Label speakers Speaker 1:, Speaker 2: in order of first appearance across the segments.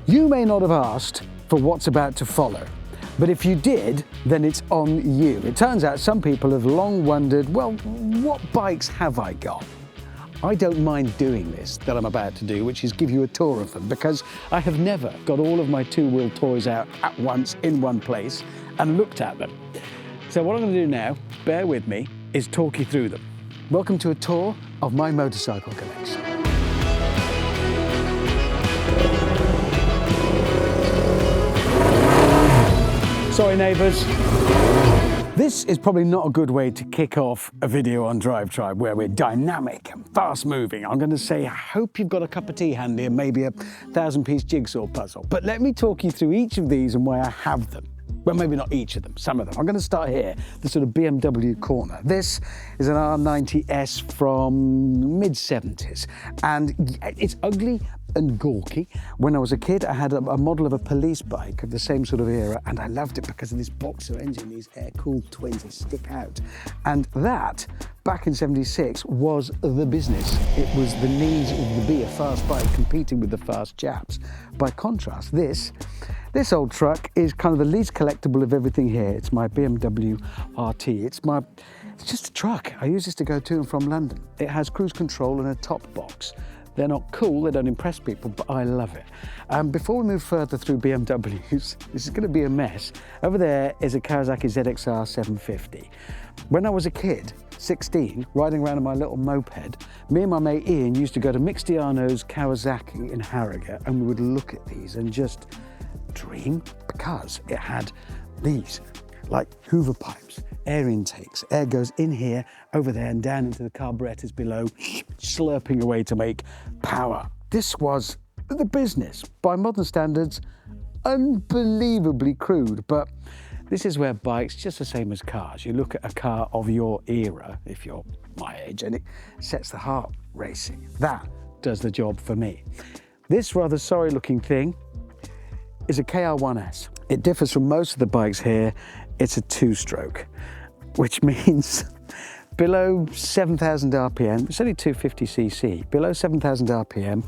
Speaker 1: You may not have asked for what's about to follow, but if you did, then it's on you. It turns out some people have long wondered, well, what bikes have I got? I don't mind doing this that I'm about to do, which is give you a tour of them, because I have never got all of my two-wheel toys out at once in one place and looked at them. So what I'm going to do now, bear with me, is talk you through them. Welcome to a tour of my motorcycle collection. Sorry neighbours. This is probably not a good way to kick off a video on DRIVETRIBE where we're dynamic and fast moving. I'm going to say I hope you've got a cup of tea handy and maybe a 1,000-piece jigsaw puzzle. But let me talk you through each of these and why I have them. Well, maybe not each of them, some of them. I'm going to start here, the sort of BMW corner. This is an R90S from mid-70s, and it's ugly and gawky. When I was a kid, I had a model of a police bike of the same sort of era, and I loved it because of this boxer engine, these air-cooled twins that stick out. And that, back in '76, was the business. It was the needs of be a fast bike competing with the fast chaps. By contrast, this old truck is kind of the least collectible of everything here. It's my BMW RT. It's just a truck. I use this to go to and from London. It has cruise control and a top box. They're not cool, they don't impress people, but I love it. Before we move further through BMWs, this is going to be a mess. Over there is a Kawasaki ZXR 750. When I was a kid, 16, riding around on my little moped, me and my mate Ian used to go to Mixtiano's Kawasaki in Harrogate, and we would look at these and just dream, because it had these, like Hoover pipes, air intakes. Air goes in here, over there, and down into the carburetors below, slurping away to make power. This was the business. By modern standards, unbelievably crude, but this is where bikes, just the same as cars, you look at a car of your era, if you're my age, and it sets the heart racing. That does the job for me. This rather sorry looking thing is a KR1S. It differs from most of the bikes here. It's a two-stroke, which means below 7,000 RPM, it's only 250cc, below 7,000 RPM,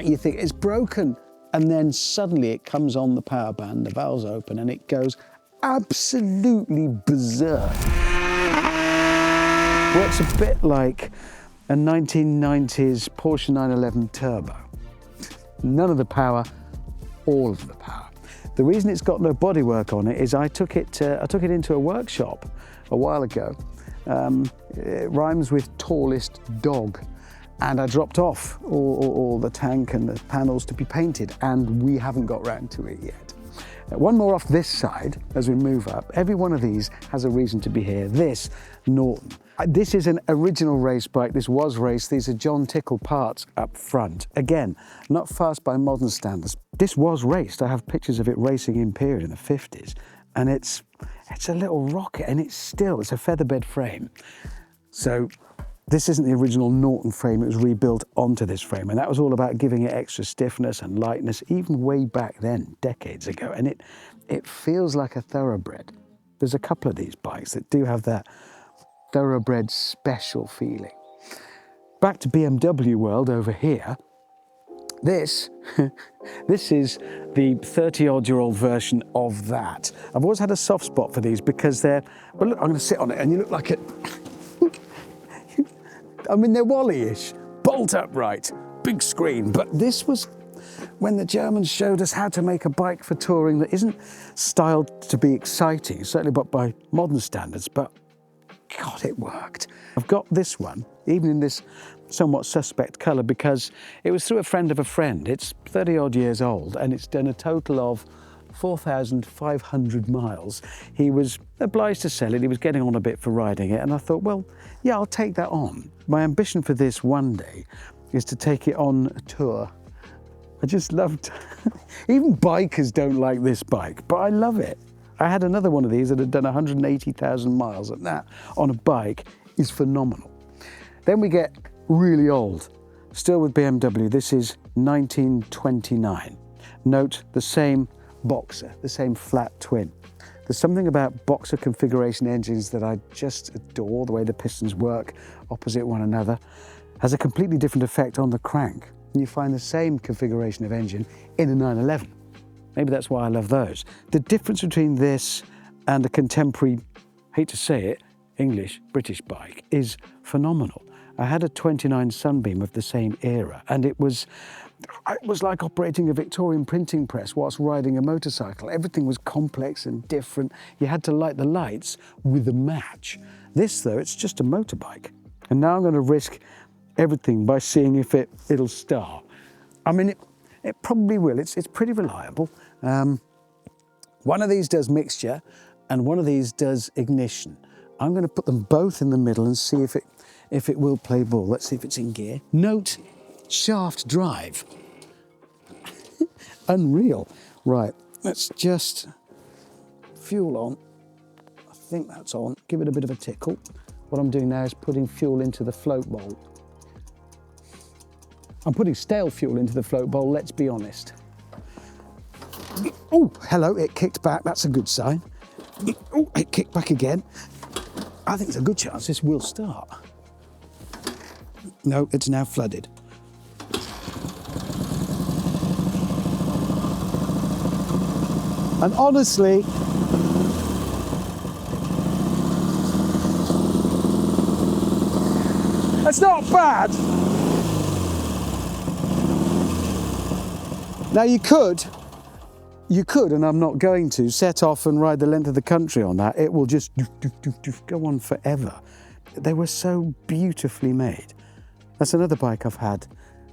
Speaker 1: you think it's broken. And then suddenly it comes on the power band, the valves open, and it goes absolutely berserk. Works a bit like a 1990s Porsche 911 Turbo. None of the power, all of the power. The reason it's got no bodywork on it is I took it into a workshop a while ago. It rhymes with tallest dog. And I dropped off all the tank and the panels to be painted, and we haven't got round to it yet. One more off this side as we move up. Every one of these has a reason to be here. This, Norton. This is an original race bike. This was raced. These are John Tickle parts up front. Again, not fast by modern standards. This was raced. I have pictures of it racing in period in the 50s. And it's a little rocket, and it's a featherbed frame. So this isn't the original Norton frame. It was rebuilt onto this frame, and that was all about giving it extra stiffness and lightness, even way back then, decades ago. And it feels like a thoroughbred. There's a couple of these bikes that do have that thoroughbred special feeling. Back to BMW world over here. This is the 30-odd-year-old version of that. I've always had a soft spot for these because well, look, I'm going to sit on it, and you look like it. I mean, they're Wally-ish, bolt upright, big screen. But this was when the Germans showed us how to make a bike for touring that isn't styled to be exciting, certainly not by modern standards, but God, it worked. I've got this one, even in this somewhat suspect colour, because it was through a friend of a friend. It's 30-odd years old, and it's done a total of 4,500 miles. He was obliged to sell it. He was getting on a bit for riding it, and I thought, well, yeah, I'll take that on. My ambition for this one day is to take it on a tour. I just loved, even bikers don't like this bike, but I love it. I had another one of these that had done 180,000 miles, and that on a bike is phenomenal. Then we get really old, still with BMW. This is 1929. Note the same boxer, the same flat twin. There's something about boxer configuration engines that I just adore, the way the pistons work opposite one another. Has a completely different effect on the crank. and you find the same configuration of engine in a 911. Maybe that's why I love those. The difference between this and a contemporary, hate to say it, English, British bike is phenomenal. I had a 29 Sunbeam of the same era, and it was like operating a Victorian printing press whilst riding a motorcycle. Everything was complex and different. You had to light the lights with a match. This, though, it's just a motorbike. And now I'm going to risk everything by seeing if it'll start. I mean, it probably will. It's pretty reliable. One of these does mixture, and one of these does ignition. I'm going to put them both in the middle and see if it will play ball. Let's see if it's in gear. Note, shaft drive. Unreal. Right, let's just fuel on. I think that's on. Give it a bit of a tickle. What I'm doing now is putting fuel into the float bowl. I'm putting stale fuel into the float bowl, let's be honest. Oh, hello, it kicked back. That's a good sign. Oh, it kicked back again. I think there's a good chance this will start. No, it's now flooded. And honestly, that's not bad. Now you could, and I'm not going to, set off and ride the length of the country on that. It will just go on forever. They were so beautifully made. That's another bike I've had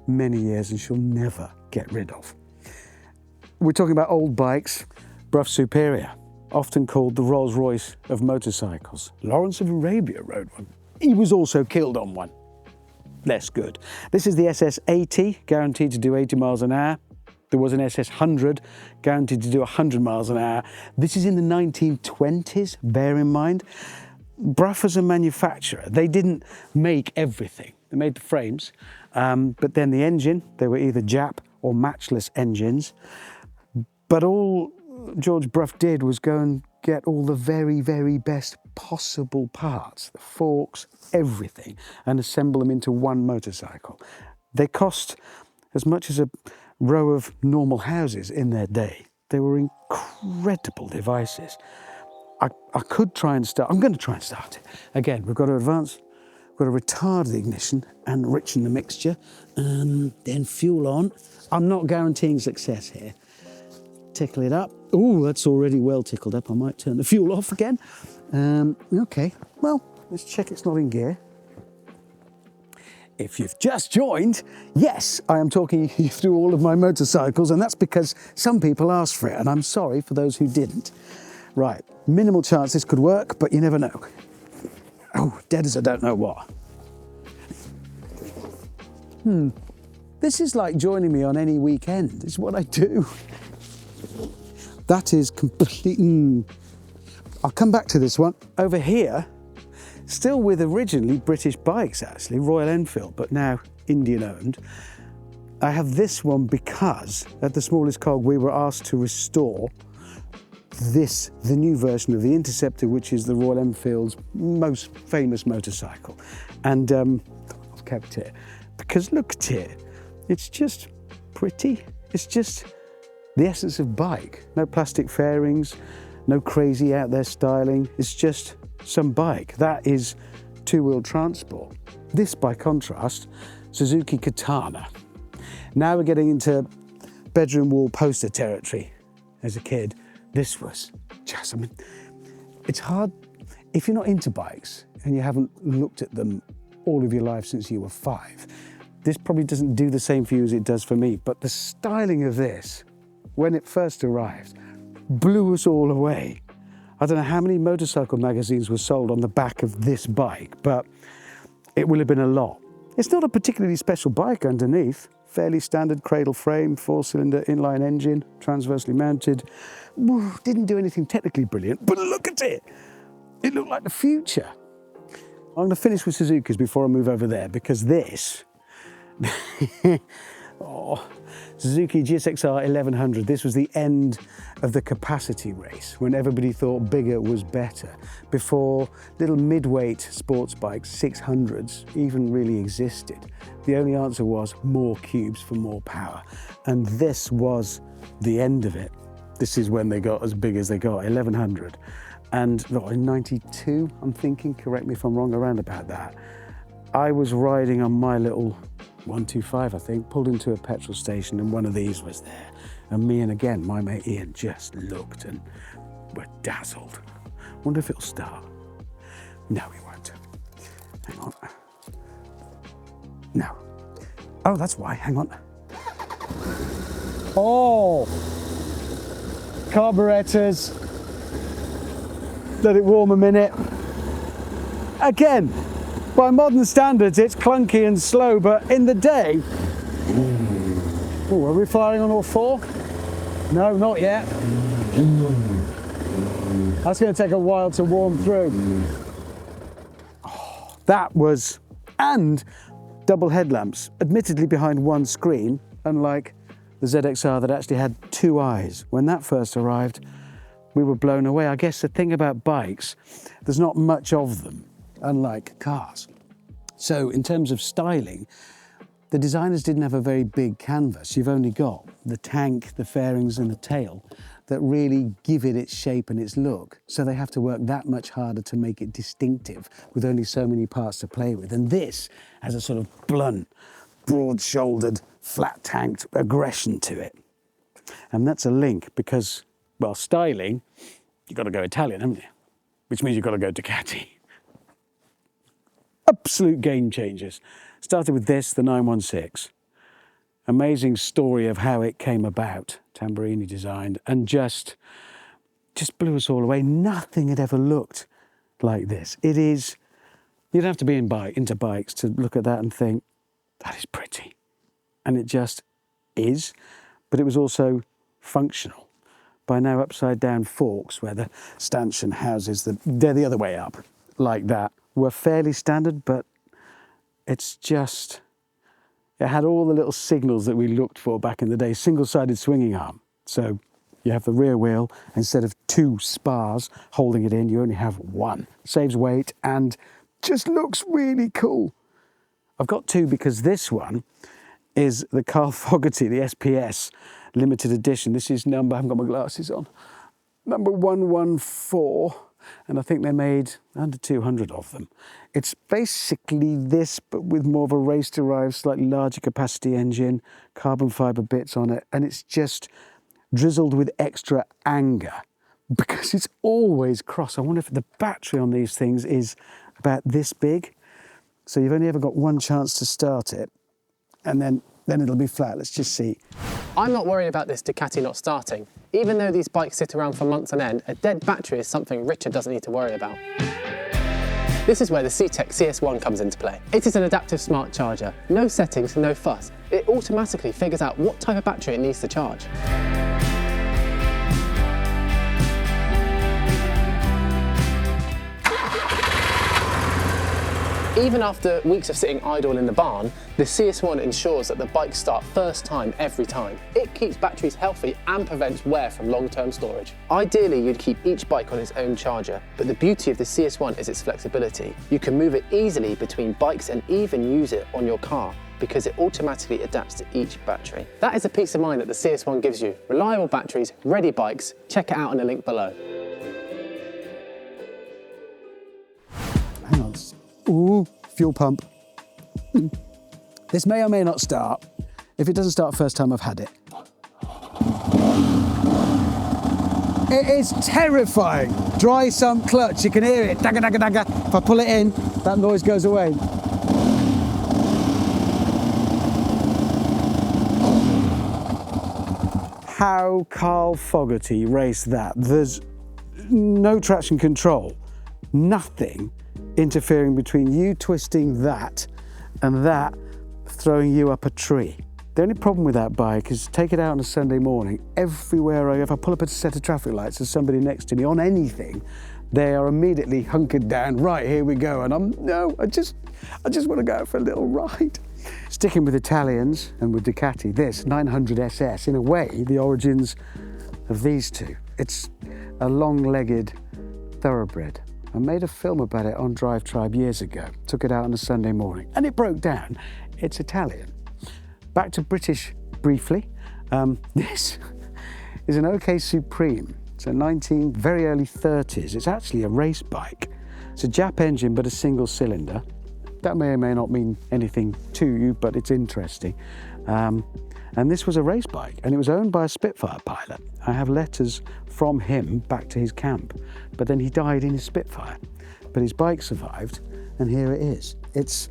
Speaker 1: many years and shall never get rid of. We're talking about old bikes. Brough Superior, often called the Rolls-Royce of motorcycles. Lawrence of Arabia rode one. He was also killed on one. Less good. This is the SS80, guaranteed to do 80 miles an hour. There was an SS100, guaranteed to do 100 miles an hour. This is in the 1920s, bear in mind. Brough as a manufacturer, they didn't make everything. They made the frames, but then the engine, they were either Jap or matchless engines. But all George Brough did was go and get all the very, very best possible parts, the forks, everything, and assemble them into one motorcycle. They cost as much as a row of normal houses in their day. They were incredible devices. I could try and start, I'm going to try and start it. Again, we've got to advance, we've got to retard the ignition and enrichen the mixture, then fuel on. I'm not guaranteeing success here. Tickle it up. Oh, that's already well tickled up. I might turn the fuel off again. Okay, well, let's check it's not in gear. If you've just joined, yes, I am talking you through all of my motorcycles, and that's because some people asked for it, and I'm sorry for those who didn't. Right, minimal chance this could work, but you never know. Oh, dead as I don't know what. This is like joining me on any weekend. It's what I do. That is complete. I'll come back to this one. Over here, still with originally British bikes actually, Royal Enfield, but now Indian owned. I have this one because at the smallest cog we were asked to restore this, the new version of the Interceptor, which is the Royal Enfield's most famous motorcycle. And I've kept it because look at it. It's just pretty. It's just the essence of bike. No plastic fairings, no crazy out there styling. It's just some bike. That is two-wheel transport. This, by contrast, Suzuki Katana. Now we're getting into bedroom wall poster territory. As a kid, this was just, I mean, it's hard, if you're not into bikes and you haven't looked at them all of your life since you were 5, this probably doesn't do the same for you as it does for me, but the styling of this, when it first arrived, blew us all away. I don't know how many motorcycle magazines were sold on the back of this bike, but it will have been a lot. It's not a particularly special bike underneath. Fairly standard cradle frame, 4-cylinder inline engine, transversely mounted. Didn't do anything technically brilliant, but look at it. It looked like the future. I'm going to finish with Suzuki's before I move over there, because this, Oh, Suzuki GSXR 1100. This was the end of the capacity race when everybody thought bigger was better. Before little mid-weight sports bikes, 600s, even really existed. The only answer was more cubes for more power. And this was the end of it. This is when they got as big as they got, 1100. And in 92, I'm thinking, correct me if I'm wrong, around about that, I was riding on my little 125, I think, pulled into a petrol station and one of these was there. And me and again, my mate Ian just looked and were dazzled. Wonder if it'll start. No, it won't. Hang on. No. Oh, that's why, hang on. Oh! Carburetors. Let it warm a minute. Again, by modern standards, it's clunky and slow, but in the day... Oh, are we firing on all four? No, not yet. That's going to take a while to warm through. Oh, that was... And double headlamps, admittedly behind one screen, unlike the ZXR that actually had two eyes. When that first arrived, we were blown away. I guess the thing about bikes, there's not much of them, unlike cars. So in terms of styling, the designers didn't have a very big canvas. You've only got the tank, the fairings and the tail that really give it its shape and its look. So they have to work that much harder to make it distinctive with only so many parts to play with. And this has a sort of blunt, broad-shouldered, flat-tanked aggression to it. And that's a link because, well, styling, you've got to go Italian, haven't you? Which means you've got to go Ducati. Absolute game changers. Started with this, the 916. Amazing story of how it came about. Tamburini designed and just blew us all away. Nothing had ever looked like this. It is, you'd have to be into bikes to look at that and think, that is pretty. And it just is, but it was also functional. By now, upside down forks where the stanchion houses, they're the other way up, like that, were fairly standard, but it's just, it had all the little signals that we looked for back in the day. Single-sided swinging arm. So you have the rear wheel, instead of two spars holding it in, you only have one. Saves weight and just looks really cool. I've got two because this one is the Carl Fogarty, the SPS limited edition. This is number, I haven't got my glasses on, number 114. And I think they made under 200 of them. It's basically this, but with more of a race-derived, slightly larger capacity engine, carbon fibre bits on it, and it's just drizzled with extra anger because it's always cross. I wonder if the battery on these things is about this big. So you've only ever got one chance to start it, and then it'll be flat. Let's just see.
Speaker 2: I'm not worried about this Ducati not starting. Even though these bikes sit around for months on end, a dead battery is something Richard doesn't need to worry about. This is where the C-Tech CS1 comes into play. It is an adaptive smart charger. No settings, no fuss. It automatically figures out what type of battery it needs to charge. Even after weeks of sitting idle in the barn, the CS1 ensures that the bikes start first time every time. It keeps batteries healthy and prevents wear from long-term storage. Ideally, you'd keep each bike on its own charger, but the beauty of the CS1 is its flexibility. You can move it easily between bikes and even use it on your car because it automatically adapts to each battery. That is the peace of mind that the CS1 gives you. Reliable batteries, ready bikes. Check it out on the link below.
Speaker 1: Hang on. Ooh, fuel pump. This may or may not start. If it doesn't start first time I've had it. It is terrifying. Dry sump clutch, you can hear it. Dagga, dagga, dagga. If I pull it in, that noise goes away. How Carl Fogarty raced that. There's no traction control, nothing interfering between you twisting that and that throwing you up a tree. The only problem with that bike is take it out on a Sunday morning, everywhere if I pull up at a set of traffic lights, there's somebody next to me on anything, they are immediately hunkered down, right, here we go, and I just want to go out for a little ride. Sticking with Italians and with Ducati, this 900 SS, in a way, the origins of these two. It's a long-legged thoroughbred. I made a film about it on DRIVETRIBE years ago. Took it out on a Sunday morning and it broke down. It's Italian. Back to British briefly. This is an OK Supreme. It's a very early 30s. It's actually a race bike. It's a Jap engine, but a single cylinder. That may or may not mean anything to you, but it's interesting. And this was a race bike, and it was owned by a Spitfire pilot. I have letters from him back to his camp, but then he died in his Spitfire. But his bike survived, and here it is. It's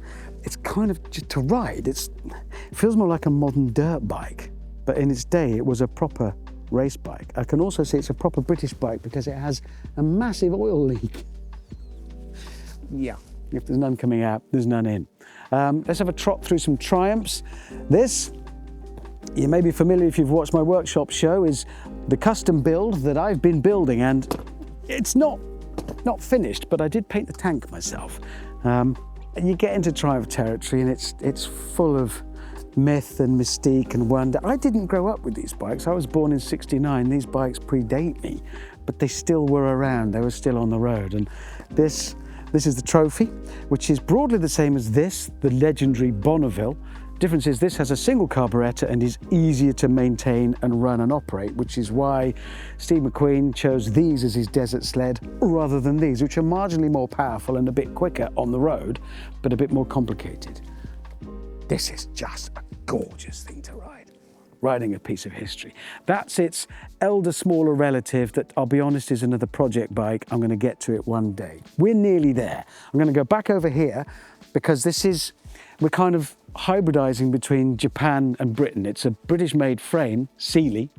Speaker 1: kind of, just to ride, it feels more like a modern dirt bike, but in its day, it was a proper race bike. I can also say it's a proper British bike because it has a massive oil leak. Yeah, if there's none coming out, there's none in. Let's have a trot through some Triumphs. This, you may be familiar if you've watched my workshop show, is the custom build that I've been building, and it's not finished, but I did paint the tank myself. And you get into Triumph territory and it's full of myth and mystique and wonder. I didn't grow up with these bikes. I was born in '69. These bikes predate me, but they still were around. They were still on the road. And this is the Trophy, which is broadly the same as this, the legendary Bonneville. Difference is this has a single carburettor and is easier to maintain and run and operate, which is why Steve McQueen chose these as his desert sled rather than these, which are marginally more powerful and a bit quicker on the road, but a bit more complicated. This is just a gorgeous thing to ride. Riding a piece of history. That's its elder, smaller relative that, I'll be honest, is another project bike. I'm going to get to it one day. We're nearly there. I'm going to go back over here because we're kind of hybridizing between Japan and Britain. It's a British-made frame, Seeley.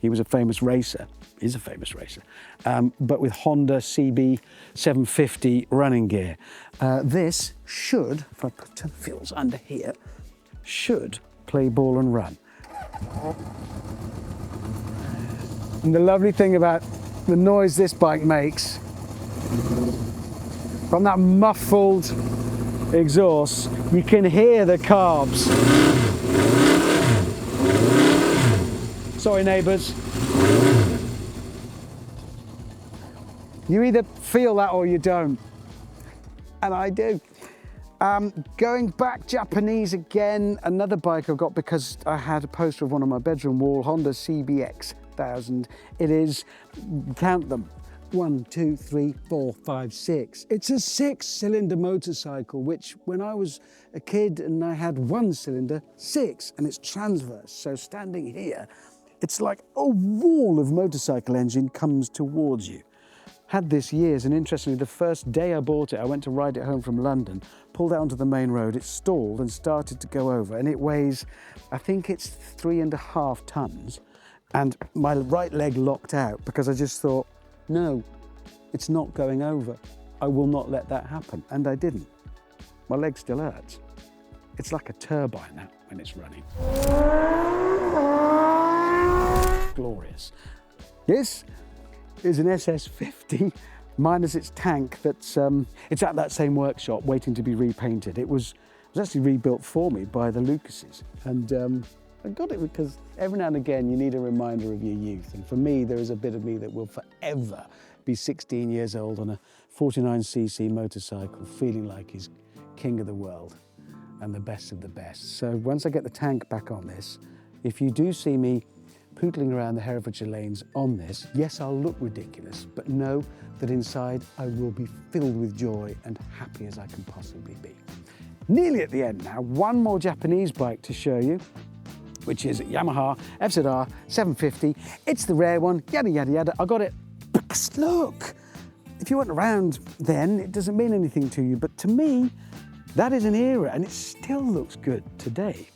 Speaker 1: He was a famous racer, is a famous racer, but with Honda CB 750 running gear. This should, if I put the wheels under here, should play ball and run. And the lovely thing about the noise this bike makes, from that muffled exhaust, you can hear the carbs. Sorry, neighbours. You either feel that or you don't. And I do. Going back Japanese again, another bike I've got because I had a poster of one on my bedroom wall, Honda CBX 1000. It is, count them, 1, 2, 3, 4, 5, 6. It's a 6-cylinder motorcycle, which when I was a kid and I had 1 cylinder, 6, and it's transverse. So standing here, it's like a wall of motorcycle engine comes towards you. Had this years, and interestingly, the first day I bought it, I went to ride it home from London, pulled out onto the main road, it stalled and started to go over, and it weighs, I think it's 3.5 tons, and my right leg locked out because I just thought, no, it's not going over. I will not let that happen, and I didn't. My leg still hurts. It's like a turbine now when it's running. Glorious. This is an SS50 minus its tank that's it's at that same workshop waiting to be repainted. It was actually rebuilt for me by the Lucases, and I got it because every now and again you need a reminder of your youth, and for me there is a bit of me that will forever be 16 years old on a 49cc motorcycle feeling like he's king of the world and the best of the best. So once I get the tank back on this, if you do see me pootling around the Herefordshire lanes on this, yes, I'll look ridiculous, but know that inside I will be filled with joy and happy as I can possibly be. Nearly at the end now, one more Japanese bike to show you, which is Yamaha FZR 750. It's the rare one, yada, yada, yada. I got it because look, if you weren't around then, it doesn't mean anything to you, but to me, that is an era and it still looks good today.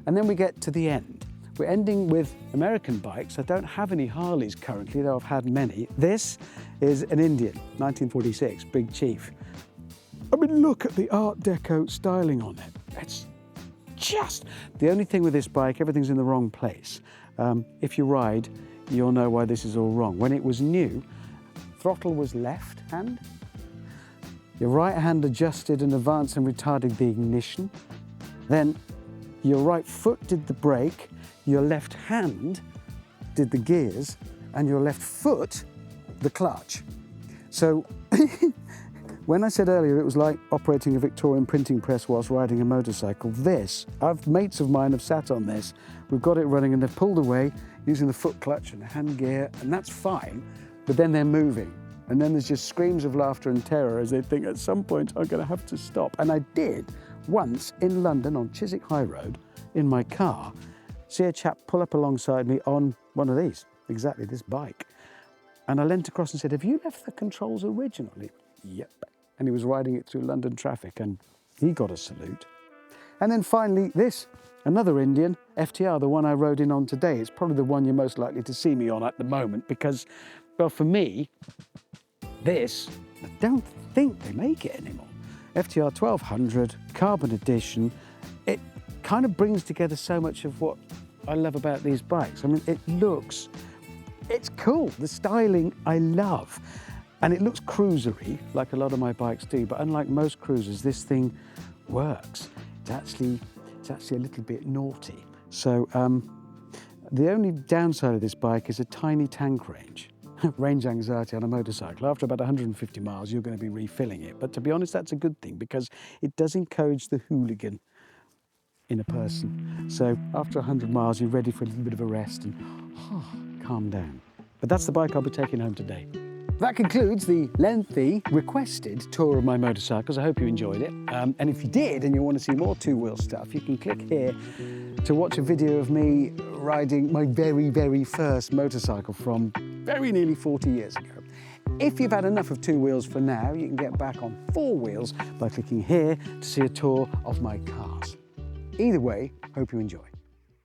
Speaker 1: And then we get to the end. We're ending with American bikes. I don't have any Harleys currently, though I've had many. This is an Indian, 1946, Big Chief. I mean, look at the Art Deco styling on it. It's just, the only thing with this bike, everything's in the wrong place. If you ride, you'll know why this is all wrong. When it was new, throttle was left hand. Your right hand adjusted and advanced and retarded the ignition. Then your right foot did the brake, your left hand did the gears, and your left foot the clutch. So when I said earlier it was like operating a Victorian printing press whilst riding a motorcycle, mates of mine have sat on this, we've got it running and they've pulled away using the foot clutch and the hand gear, and that's fine, but then they're moving. And then there's just screams of laughter and terror as they think at some point I'm going to have to stop. And I did once in London on Chiswick High Road in my car, see a chap pull up alongside me on one of these, exactly this bike. And I leant across and said, "Have you left the controls originally?" "Yep." And he was riding it through London traffic and he got a salute. And then finally this, another Indian FTR, the one I rode in on today. It's probably the one you're most likely to see me on at the moment because, well, for me, this, I don't think they make it anymore. FTR 1200, carbon edition. It kind of brings together so much of what I love about these bikes. I mean, it's cool. The styling I love. And it looks cruisery, like a lot of my bikes do, but unlike most cruisers, this thing works. It's actually a little bit naughty. So the only downside of this bike is a tiny tank range. Range anxiety on a motorcycle. After about 150 miles, you're going to be refilling it. But to be honest, that's a good thing because it does encourage the hooligan in a person. So after 100 miles, you're ready for a little bit of a rest and calm down. But that's the bike I'll be taking home today. That concludes the lengthy, requested tour of my motorcycles. I hope you enjoyed it. And if you did and you want to see more two-wheel stuff, you can click here to watch a video of me riding my very, very first motorcycle from very nearly 40 years ago. If you've had enough of two wheels for now, you can get back on four wheels by clicking here to see a tour of my cars. Either way, hope you enjoy.